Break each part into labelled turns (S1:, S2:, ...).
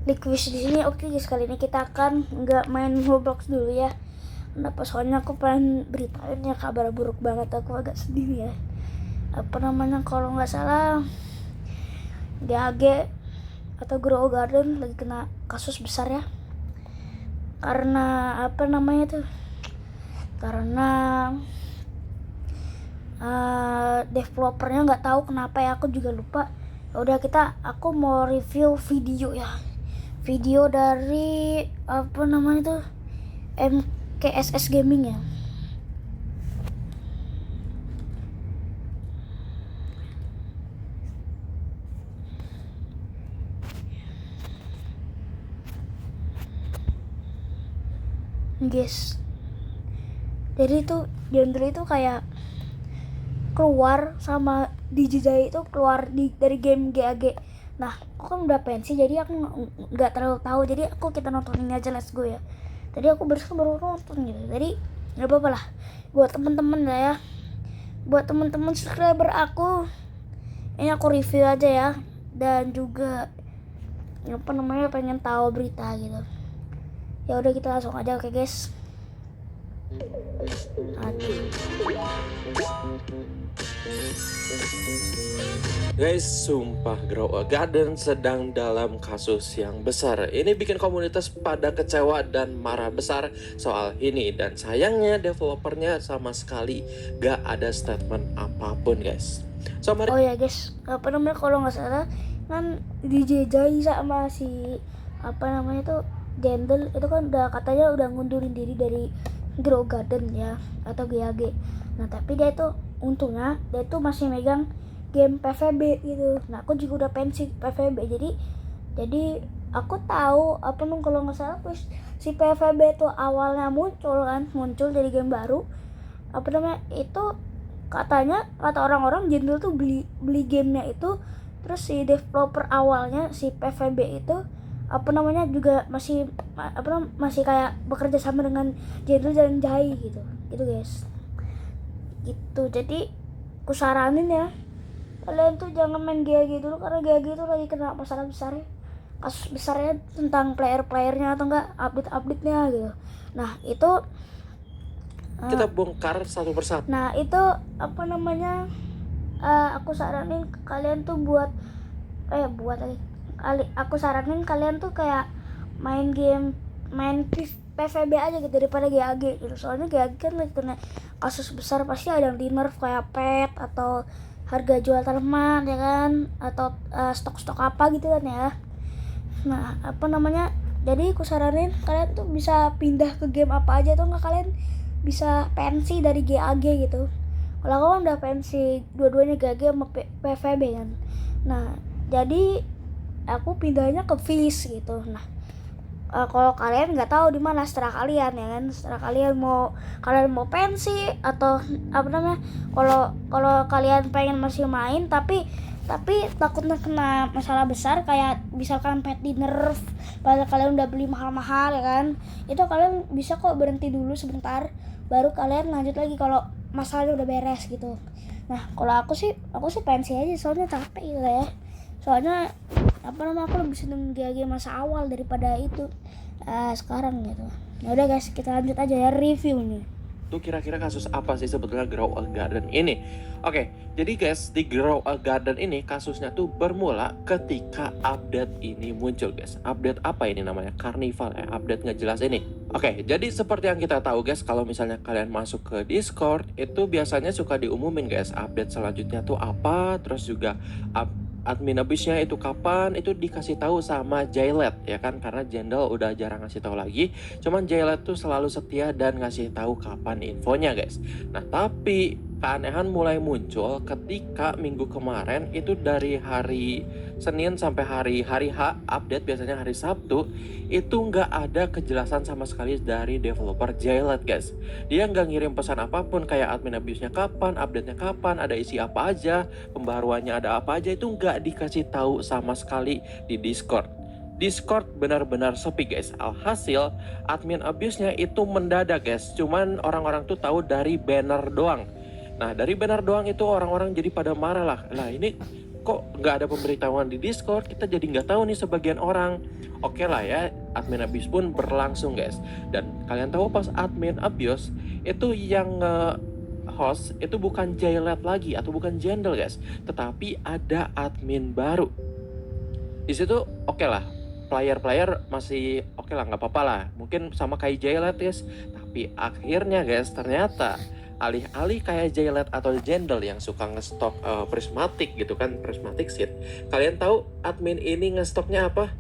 S1: Liquish di sini. Oke guys, kali ini kita akan nggak main Roblox dulu ya. Kenapa? Soalnya aku pengen beritain ya kabar buruk banget. Aku agak sedih ya. Apa namanya, kalau nggak salah GAG atau Grow Garden lagi kena kasus besar ya. Karena apa namanya tuh? Karena developernya nggak tahu kenapa ya, aku juga lupa. Udah, aku mau review video ya. Video dari apa namanya tuh, MKSS Gaming ya. Guys, jadi tuh genre itu kayak keluar sama DJ itu keluar dari game GAG. Nah, aku kan udah pensi, jadi aku nggak terlalu tahu. Jadi kita nontonin aja, let's go ya. Tadi aku baru nonton gitu. Jadi nggak apa-apa lah. Buat temen-temen lah ya. Buat temen-temen subscriber aku, ini aku review aja ya. Dan juga apa namanya, pengen tahu berita gitu. Ya udah, kita langsung aja, oke guys.
S2: Guys, sumpah Grow a Garden sedang dalam kasus yang besar. Ini bikin komunitas pada kecewa dan marah besar soal ini. Dan sayangnya developernya sama sekali gak ada statement apapun guys.
S1: Oh ya guys, apa namanya, kalau nggak salah kan DJ Jai sama si apa namanya tuh Jendel itu kan katanya udah ngundurin diri dari Grow Garden ya, atau GAG. Nah tapi dia tuh untungnya dia tuh masih megang game PVB gitu. Nah aku juga udah pensi PVB, jadi aku tahu apa namanya, kalau nggak salah si PVB tuh awalnya muncul dari game baru. Apa namanya itu, kata orang-orang Jendel tuh beli gamenya itu, terus si developer awalnya si PVB itu apa namanya juga masih kayak bekerja sama dengan Jendel dan Jai gitu guys. Gitu, jadi aku saranin ya, kalian tuh jangan main GAG dulu, karena GAG itu lagi kena masalah besar ya, kasus besarnya tentang player-playernya atau enggak update-nya gitu. Nah itu
S2: kita bongkar satu persatu.
S1: Nah itu apa namanya, aku saranin kalian tuh aku saranin kalian tuh kayak main PVB aja gitu daripada GAG gitu. Soalnya GAG kan lagi kena kasus besar, pasti ada yang di nerf kayak pet atau harga jual tanaman ya kan, atau stok-stok apa gitu kan ya. Nah apa namanya, jadi aku saranin kalian tuh bisa pindah ke game apa aja, atau enggak kalian bisa pensi dari GAG gitu. Kalau aku kan udah pensi dua-duanya, GAG sama PVB kan. Nah jadi aku pindahnya ke Fizz gitu. Nah kalau kalian nggak tahu di mana setelah kalian ya kan, setelah kalian mau pensi atau apa namanya, kalau kalian pengen masih main tapi takutnya kena masalah besar, kayak misalkan pet di nerf padahal kalian udah beli mahal-mahal ya kan, itu kalian bisa kok berhenti dulu sebentar, baru kalian lanjut lagi kalau masalahnya udah beres gitu. Nah kalau aku sih pensi aja, soalnya capek gitu ya. Soalnya apa namanya, aku lebih seneng GAG masa awal daripada itu sekarang gitu. Ya udah guys, kita lanjut aja ya reviewnya.
S2: Tuh kira-kira kasus apa sih sebetulnya Grow a Garden ini? Oke, jadi guys, di Grow a Garden ini kasusnya tuh bermula ketika update ini muncul guys. Update apa ini namanya? Carnival ya, update nggak jelas ini. Oke, jadi seperti yang kita tahu guys, kalau misalnya kalian masuk ke Discord, itu biasanya suka diumumin guys, update selanjutnya tuh apa, terus juga admin abisnya itu kapan, itu dikasih tahu sama Jailet ya kan, karena Jendel udah jarang ngasih tahu lagi. Cuman Jailet tuh selalu setia dan ngasih tahu kapan infonya guys. Nah tapi keanehan mulai muncul ketika minggu kemarin itu, dari hari Senin sampai hari H update, biasanya hari Sabtu, itu nggak ada kejelasan sama sekali dari developer Jailet guys. Dia nggak ngirim pesan apapun kayak admin abuse-nya kapan, update-nya kapan, ada isi apa aja, pembaruannya ada apa aja, itu nggak dikasih tahu sama sekali di Discord. Discord benar-benar sepi guys. Alhasil admin abuse-nya itu mendadak guys. Cuman orang-orang tuh tahu dari banner doang. Nah dari banner doang itu orang-orang jadi pada marah lah. Lah ini kok nggak ada pemberitahuan di Discord, kita jadi nggak tahu nih sebagian orang. Oke lah ya, admin abuse pun berlangsung guys. Dan kalian tahu pas admin abuse itu yang host itu bukan Jailet lagi atau bukan Jendel guys, tetapi ada admin baru. Di situ oke lah, player masih oke lah, nggak apa-apa lah, mungkin sama kayak Jailet guys. Tapi akhirnya guys, ternyata alih-alih kayak Jailet atau Jendel yang suka ngestok prismatic gitu kan, prismatic seed, kalian tahu admin ini ngestoknya apa?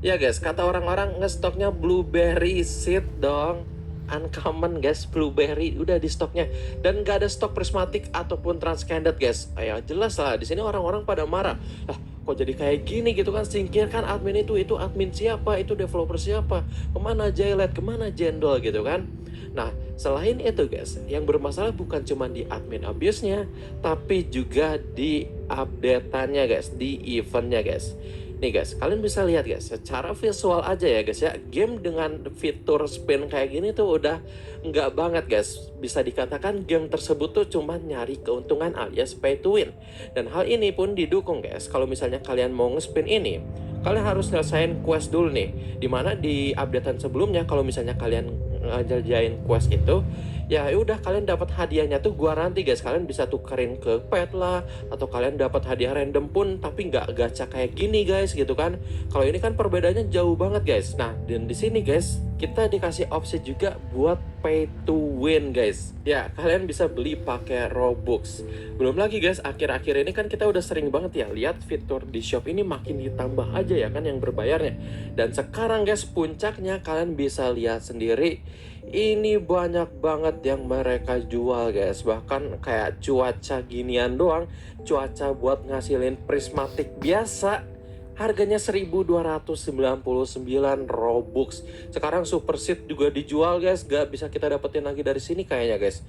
S2: Ya guys, kata orang-orang ngestoknya blueberry seed dong. Uncommon guys, blueberry udah di stoknya, dan gak ada stok prismatic ataupun transcendent guys. Ya jelas lah, di sini orang-orang pada marah. Lah kok jadi kayak gini gitu kan, singkirkan admin itu admin siapa, itu developer siapa, kemana Jailet, kemana Jendol gitu kan. Nah selain itu guys, yang bermasalah bukan cuma di admin abuse-nya, tapi juga di update-annya guys, di event-nya guys. Nih guys, kalian bisa lihat guys, secara visual aja ya guys ya, game dengan fitur spin kayak gini tuh udah nggak banget guys. Bisa dikatakan game tersebut tuh cuma nyari keuntungan alias pay to win. Dan hal ini pun didukung guys, kalau misalnya kalian mau nge-spin ini, kalian harus nyelesain quest dulu nih. Dimana di updatean sebelumnya, kalau misalnya kalian ngerjain quest itu, ya udah kalian dapat hadiahnya tuh gua nanti guys, kalian bisa tukerin ke pet lah, atau kalian dapat hadiah random pun tapi nggak gacha kayak gini guys gitu kan. Kalau ini kan perbedaannya jauh banget guys. Nah dan di sini guys kita dikasih opsi juga buat pay to win guys. Ya kalian bisa beli pakai Robux. Belum lagi guys, akhir-akhir ini kan kita udah sering banget ya lihat fitur di shop ini makin ditambah aja ya kan yang berbayarnya. Dan sekarang guys puncaknya, kalian bisa lihat sendiri, ini banyak banget yang mereka jual guys. Bahkan kayak cuaca ginian doang, cuaca buat ngasilin prismatic biasa, harganya 1299 Robux. Sekarang super seed juga dijual guys, gak bisa kita dapetin lagi dari sini kayaknya guys.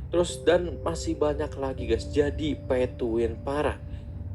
S2: Terus dan masih banyak lagi guys, jadi pay to win parah.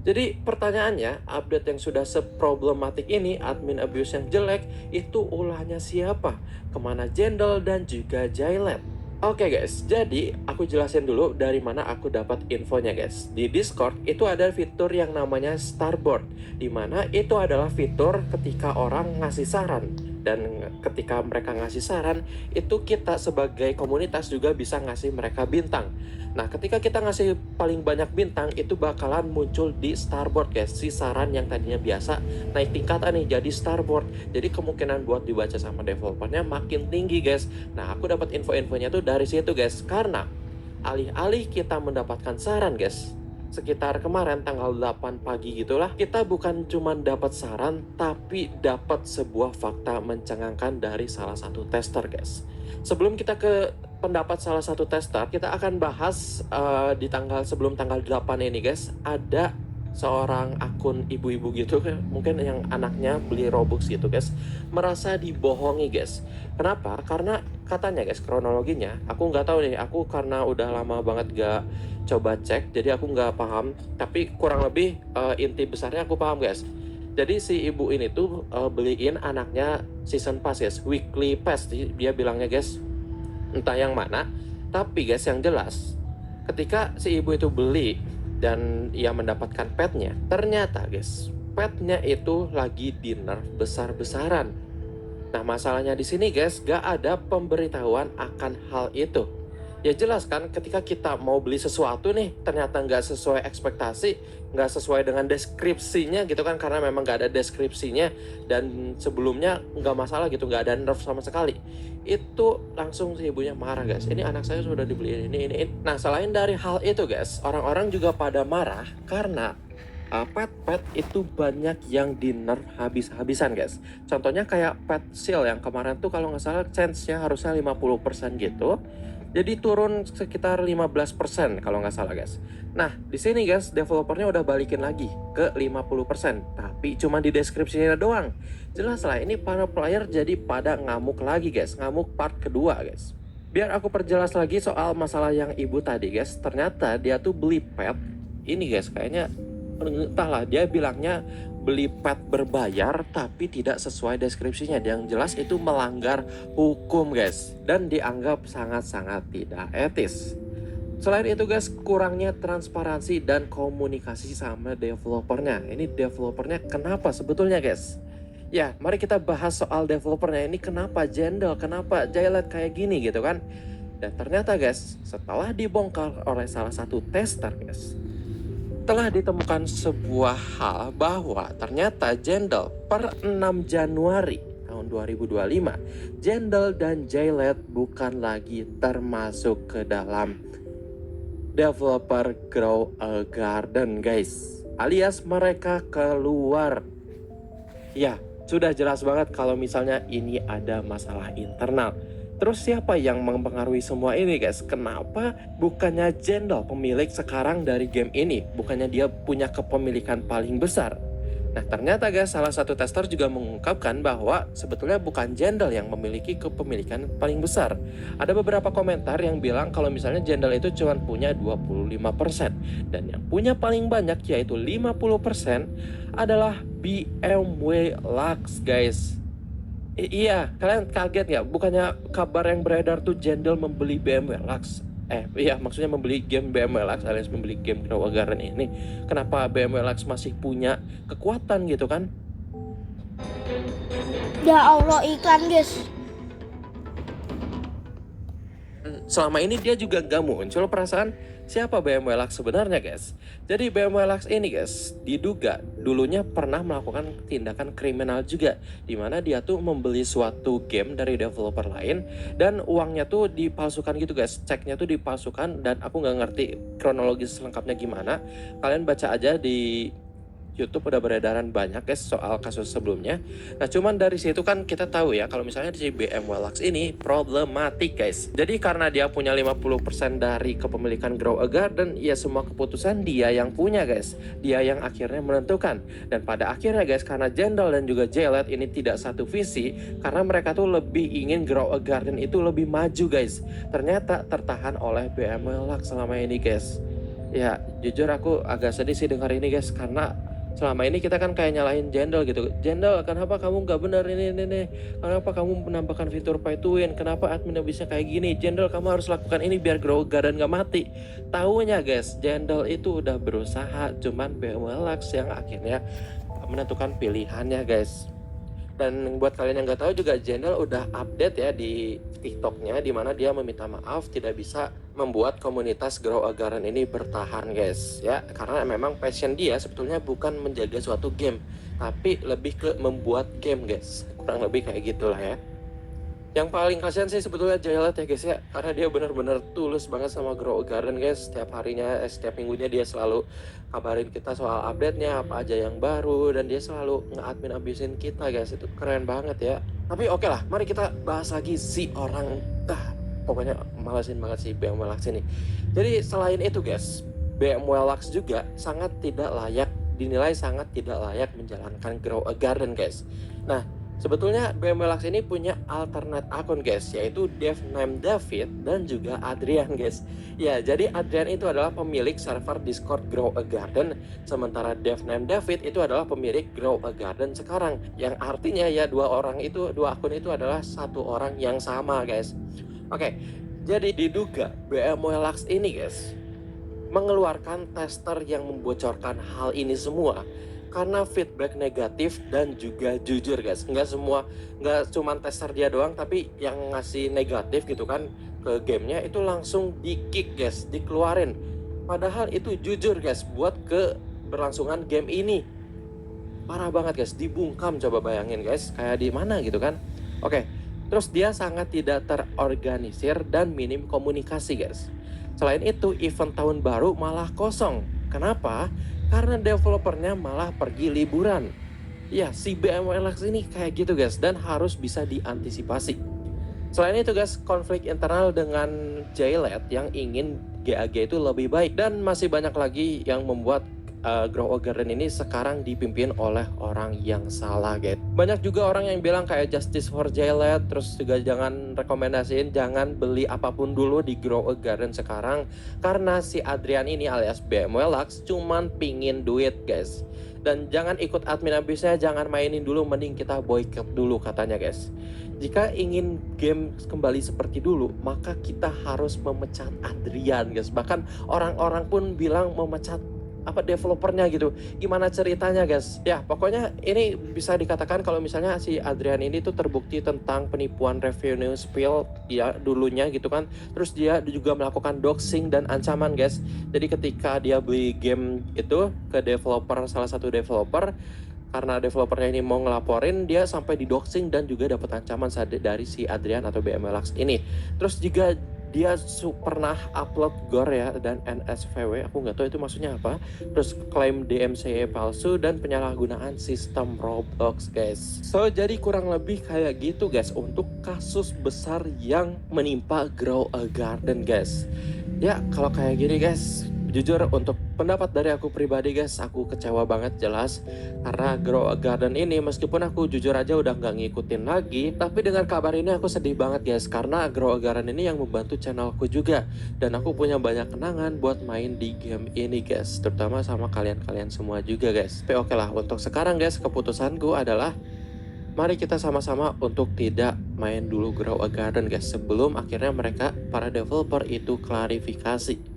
S2: Jadi pertanyaannya, update yang sudah seproblematik ini, admin abuse yang jelek, itu ulahnya siapa? Kemana Jendel dan juga Jailet? Oke guys, jadi aku jelasin dulu dari mana aku dapat infonya guys. Di Discord itu ada fitur yang namanya Starboard, dimana itu adalah fitur ketika orang ngasih saran. Dan ketika mereka ngasih saran, itu kita sebagai komunitas juga bisa ngasih mereka bintang. Nah ketika kita ngasih paling banyak bintang, itu bakalan muncul di Starboard guys. Si saran yang tadinya biasa naik tingkatan nih jadi Starboard. Jadi kemungkinan buat dibaca sama developernya makin tinggi guys. Nah aku dapat info-infonya tuh dari situ guys. Karena alih-alih kita mendapatkan saran guys, sekitar kemarin tanggal 8 pagi gitulah, kita bukan cuma dapat saran, tapi dapat sebuah fakta mencengangkan dari salah satu tester guys. Sebelum kita ke pendapat salah satu tester, kita akan bahas di sebelum tanggal 8 ini guys, ada seorang akun ibu-ibu gitu mungkin yang anaknya beli Robux gitu guys, merasa dibohongi guys. Kenapa? Karena katanya guys, kronologinya aku nggak tahu nih, aku karena udah lama banget gak coba cek, jadi aku nggak paham, tapi kurang lebih inti besarnya aku paham guys. Jadi si ibu ini tuh beliin anaknya season pass guys, weekly pass dia bilangnya guys, entah yang mana. Tapi guys yang jelas, ketika si ibu itu beli dan ia mendapatkan petnya, ternyata guys petnya itu lagi di nerf besar-besaran. Nah masalahnya di sini guys, gak ada pemberitahuan akan hal itu. Ya jelas kan, ketika kita mau beli sesuatu nih, ternyata nggak sesuai ekspektasi, nggak sesuai dengan deskripsinya gitu kan, karena memang nggak ada deskripsinya dan sebelumnya nggak masalah gitu, nggak ada nerf sama sekali. Itu langsung si ibunya marah guys, ini anak saya sudah dibeliin ini. Nah selain dari hal itu guys, orang-orang juga pada marah karena pet itu banyak yang di nerf habis-habisan guys. Contohnya kayak pet seal yang kemarin tuh kalau nggak salah chance-nya harusnya 50% gitu, jadi turun sekitar 15% kalau nggak salah guys. Nah di sini guys developernya udah balikin lagi ke 50%, tapi cuma di deskripsinya doang. Jelas lah ini para player jadi pada ngamuk lagi guys, ngamuk part kedua guys. Biar aku perjelas lagi soal masalah yang ibu tadi guys. Ternyata dia tuh beli pet ini guys, kayaknya entahlah, dia bilangnya beli pet berbayar tapi tidak sesuai deskripsinya. Yang jelas itu melanggar hukum guys, dan dianggap sangat-sangat tidak etis. Selain itu guys, kurangnya transparansi dan komunikasi sama developernya. Ini developernya kenapa sebetulnya guys? Ya, mari kita bahas soal developernya ini, kenapa jendel, kenapa Jaylet kayak gini gitu kan. Dan ternyata guys, setelah dibongkar oleh salah satu tester guys, telah ditemukan sebuah hal bahwa ternyata Jendel per 6 Januari tahun 2025, Jendel dan Jaylet bukan lagi termasuk ke dalam developer Grow a Garden guys, alias mereka keluar. Ya, sudah jelas banget kalau misalnya ini ada masalah internal. Terus siapa yang mempengaruhi semua ini guys? Kenapa bukannya Jendel pemilik sekarang dari game ini? Bukannya dia punya kepemilikan paling besar? Nah ternyata guys, salah satu tester juga mengungkapkan bahwa sebetulnya bukan Jendel yang memiliki kepemilikan paling besar. Ada beberapa komentar yang bilang kalau misalnya Jendel itu cuma punya 25%, dan yang punya paling banyak yaitu 50% adalah BMW Lux guys. Iya, kalian kaget nggak? Bukannya kabar yang beredar tuh Jendel membeli BMW Lux? Iya, maksudnya membeli game BMW Lux alias membeli game Grow a Garden ini. Kenapa BMW Lux masih punya kekuatan gitu kan?
S1: Ya Allah, iklan guys.
S2: Selama ini dia juga gak muncul perasaan siapa BMW Lux sebenarnya guys. Jadi BMW Lux ini guys diduga dulunya pernah melakukan tindakan kriminal juga, dimana dia tuh membeli suatu game dari developer lain dan uangnya tuh dipalsukan gitu guys. Ceknya tuh dipalsukan dan aku nggak ngerti kronologis lengkapnya gimana. Kalian baca aja di YouTube, udah beredaran banyak guys soal kasus sebelumnya. Nah cuman dari situ kan kita tahu ya kalau misalnya si BMW Lux ini problematik guys. Jadi karena dia punya 50% dari kepemilikan Grow a Garden, ya semua keputusan dia yang punya guys. Dia yang akhirnya menentukan. Dan pada akhirnya guys, karena Jendel dan juga Jaylet ini tidak satu visi, karena mereka tuh lebih ingin Grow a Garden itu lebih maju guys. Ternyata tertahan oleh BMW Lux selama ini guys. Ya jujur aku agak sedih sih dengar ini guys, karena selama ini kita kan kayak nyalahin Jendel gitu. Jendel, kenapa kamu gak benar ini. Kenapa kamu menambahkan fitur pay to win? Kenapa adminnya bisa kayak gini? Jendel, kamu harus lakukan ini biar Grow a Garden gak mati. Taunya guys, Jendel itu udah berusaha, cuman BMW Lux yang akhirnya menentukan pilihannya guys. Dan buat kalian yang gak tahu juga, Jendel udah update ya di TikToknya, dimana dia meminta maaf tidak bisa membuat komunitas Grow a Garden ini bertahan guys ya, karena memang passion dia sebetulnya bukan menjaga suatu game, tapi lebih ke membuat game guys, kurang lebih kayak gitulah ya. Yang paling kasihan sih sebetulnya Jaylet ya guys ya, karena dia benar-benar tulus banget sama Grow a Garden guys. Setiap harinya, setiap minggunya dia selalu kabarin kita soal update-nya, apa aja yang baru, dan dia selalu nge-admin abisin kita guys. Itu keren banget ya. Tapi oke lah, mari kita bahas lagi si orang, pokoknya malesin banget si BMW Lux ini. Jadi selain itu guys, BMW Lux juga dinilai sangat tidak layak menjalankan Grow a Garden guys. Nah sebetulnya BMW Lux ini punya alternate akun guys, yaitu dev name David dan juga Adrian guys. Ya, jadi Adrian itu adalah pemilik server Discord Grow a Garden, sementara dev name David itu adalah pemilik Grow a Garden sekarang. Yang artinya ya dua akun itu adalah satu orang yang sama guys. Oke, jadi diduga BMW Lux ini guys mengeluarkan tester yang membocorkan hal ini semua karena feedback negatif dan juga jujur guys. Nggak cuma tester dia doang, tapi yang ngasih negatif gitu kan ke gamenya itu langsung di kick guys, dikeluarin. Padahal itu jujur guys buat keberlangsungan game ini. Parah banget guys, dibungkam, coba bayangin guys, kayak di mana gitu kan. Oke, terus dia sangat tidak terorganisir dan minim komunikasi guys. Selain itu, event tahun baru malah kosong. Kenapa? Karena developernya malah pergi liburan. Ya, si BMW Lux ini kayak gitu guys, dan harus bisa diantisipasi. Selain itu guys, konflik internal dengan Jaylet yang ingin GAG itu lebih baik, dan masih banyak lagi yang membuat Grow a Garden ini sekarang dipimpin oleh orang yang salah, guys. Banyak juga orang yang bilang kayak Justice for Jaylet, terus juga jangan beli apapun dulu di Grow a Garden sekarang karena si Adrian ini alias BMW Lux cuman pingin duit, guys. Dan jangan ikut admin abisnya, jangan mainin dulu, mending kita boycott dulu katanya, guys. Jika ingin game kembali seperti dulu, maka kita harus memecat Adrian, guys. Bahkan orang-orang pun bilang memecat developernya gitu. Gimana ceritanya, guys? Ya, pokoknya ini bisa dikatakan kalau misalnya si Adrian ini tuh terbukti tentang penipuan revenue spill ya dulunya gitu kan. Terus dia juga melakukan doxing dan ancaman, guys. Jadi ketika dia beli game itu ke developer, salah satu developer, karena developernya ini mau ngelaporin, dia sampai di doxing dan juga dapat ancaman dari si Adrian atau BMW Lux ini. Terus juga dia pernah upload gore ya dan NSVW, aku nggak tahu itu maksudnya apa. Terus klaim DMCA palsu dan penyalahgunaan sistem Roblox, guys. So jadi kurang lebih kayak gitu, guys, untuk kasus besar yang menimpa Grow a Garden, guys. Ya kalau kayak gini, guys, jujur untuk pendapat dari aku pribadi, guys, aku kecewa banget jelas. Karena Grow a Garden ini meskipun aku jujur aja udah nggak ngikutin lagi, tapi dengan kabar ini aku sedih banget, guys. Karena Grow a Garden ini yang membantu channelku juga. Dan aku punya banyak kenangan buat main di game ini, guys. Terutama sama kalian-kalian semua juga, guys. Tapi oke lah, untuk sekarang, guys, keputusanku adalah mari kita sama-sama untuk tidak main dulu Grow a Garden, guys. Sebelum akhirnya mereka, para developer itu klarifikasi.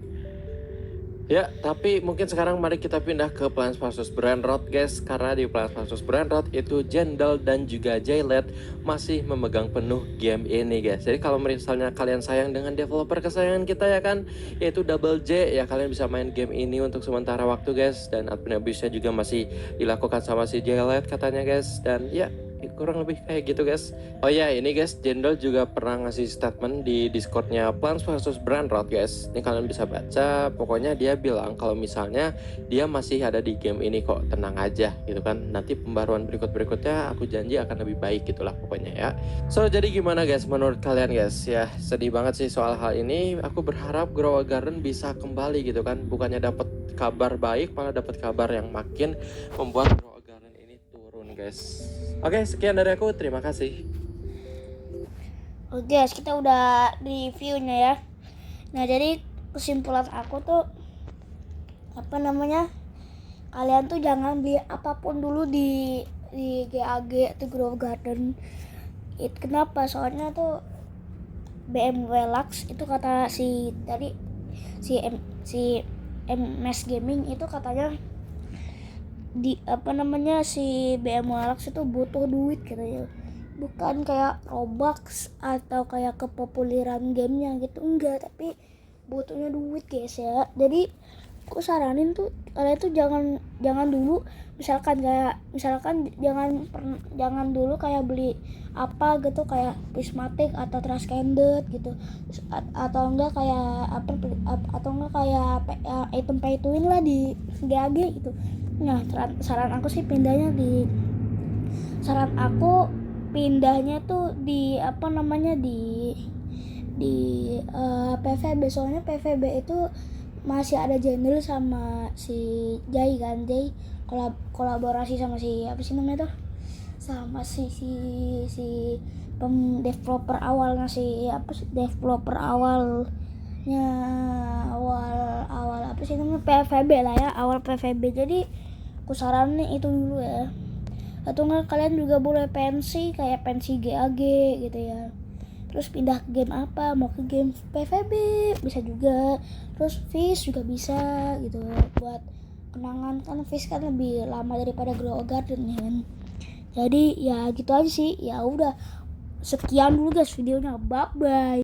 S2: Ya, tapi mungkin sekarang mari kita pindah ke Plants vs Brainrot, guys. Karena di Plants vs Brainrot itu Jendal dan juga Jaylet masih memegang penuh game ini, guys. Jadi kalau misalnya kalian sayang dengan developer kesayangan kita ya kan, yaitu Double J, ya kalian bisa main game ini untuk sementara waktu, guys. Dan admin abuse-nya juga masih dilakukan sama si Jaylet katanya, guys. Dan ya, kurang lebih kayak gitu, guys. Oh ya, ini guys, Jendal juga pernah ngasih statement di Discordnya Plants vs Brainrot, guys. Ini kalian bisa baca. Pokoknya dia bilang kalau misalnya dia masih ada di game ini kok, tenang aja gitu kan. Nanti pembaruan berikutnya aku janji akan lebih baik gitulah pokoknya ya. So jadi gimana, guys, menurut kalian, guys? Ya sedih banget sih soal hal ini. Aku berharap Grow a Garden bisa kembali gitu kan. Bukannya dapat kabar baik, malah dapat kabar yang makin membuat Grow a Garden ini turun, guys. Oke, sekian dari aku. Terima kasih.
S1: Oke, guys, kita udah di reviewnya ya. Nah, jadi kesimpulan aku tuh kalian tuh jangan beli apapun dulu di GAG atau Grow Garden. Kenapa? Soalnya tuh BMW Lux itu kata si MS Gaming itu katanya si BMW Lux itu butuh duit katanya, bukan kayak Robux atau kayak kepopuleran gamenya gitu, enggak, tapi butuhnya duit, guys ya. Jadi aku saranin tuh kalian tuh jangan dulu misalkan jangan dulu kayak beli apa gitu kayak Prismatic atau Trustcanded gitu, atau enggak kayak item pay to win lah di GAG gitu. Nah, saran aku pindahnya tuh di PVB. Soalnya PVB itu masih ada Jendal sama si Jay kan. Jay kolaborasi sama si sama si developer awalnya PVB lah ya, awal PVB. Jadi aku saranin itu dulu ya. Atau enggak kalian juga boleh pensi GAG gitu ya. Terus pindah ke game apa, mau ke game PVB bisa juga. Terus Fish juga bisa gitu buat kenangan, kan Fish kan lebih lama daripada Grow a Garden ya kan. Jadi ya gitu aja sih. Ya udah, sekian dulu guys videonya. Bye bye.